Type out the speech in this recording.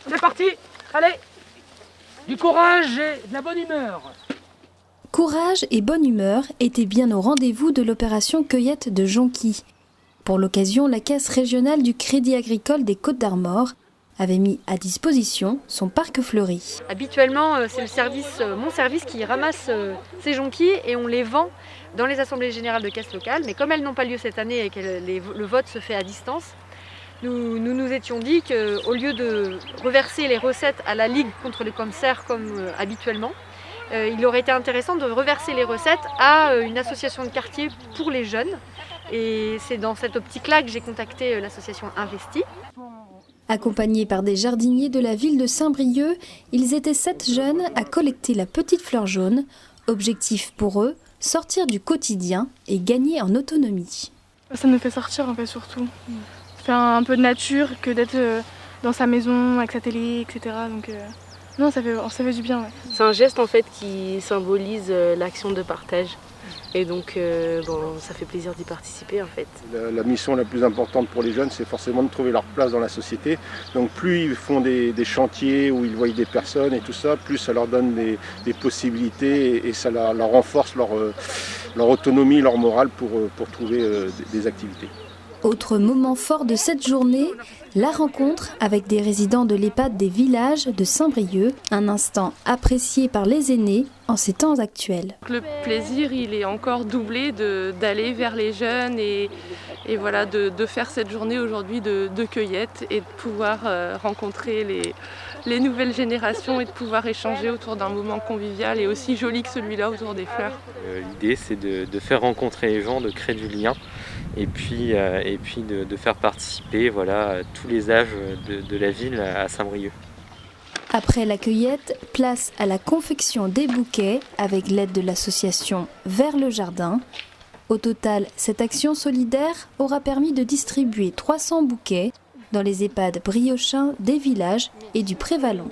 On est parti. Allez. Du courage et de la bonne humeur. Courage et bonne humeur étaient bien au rendez-vous de l'opération cueillette de Jonquille. Pour l'occasion, la Caisse régionale du Crédit agricole des Côtes-d'Armor avait mis à disposition son parc fleuri. Habituellement, c'est mon service qui ramasse ces jonquilles et on les vend dans les assemblées générales de caisse locales. Mais comme elles n'ont pas lieu cette année et que le vote se fait à distance, nous étions dit qu'au lieu de reverser les recettes à la Ligue contre le cancer comme habituellement, il aurait été intéressant de reverser les recettes à une association de quartier pour les jeunes. Et c'est dans cette optique-là que j'ai contacté l'association Investi. Accompagnés par des jardiniers de la ville de Saint-Brieuc, ils étaient 7 jeunes à collecter la petite fleur jaune. Objectif pour eux, sortir du quotidien et gagner en autonomie. Ça nous fait sortir en fait surtout. Faire un peu de nature que d'être dans sa maison avec sa télé, etc. Donc non, ça fait du bien. Ouais. C'est un geste en fait qui symbolise l'action de partage. Et donc ça fait plaisir d'y participer en fait. La mission la plus importante pour les jeunes, c'est forcément de trouver leur place dans la société. Donc plus ils font des chantiers où ils voient des personnes et tout ça, plus ça leur donne des possibilités et ça leur renforce leur autonomie, leur morale pour trouver des activités. Autre moment fort de cette journée, la rencontre avec des résidents de l'EHPAD des villages de Saint-Brieuc, un instant apprécié par les aînés en ces temps actuels. Le plaisir, il est encore doublé d'aller vers les jeunes et voilà, de faire cette journée aujourd'hui de cueillette et de pouvoir rencontrer les nouvelles générations et de pouvoir échanger autour d'un moment convivial et aussi joli que celui-là autour des fleurs. L'idée, c'est de faire rencontrer les gens, de créer du lien et puis de faire participer tous les âges de la ville à Saint-Brieuc. Après la cueillette, place à la confection des bouquets avec l'aide de l'association Vers le Jardin. Au total, cette action solidaire aura permis de distribuer 300 bouquets dans les EHPAD briochins des villages et du Prévallon.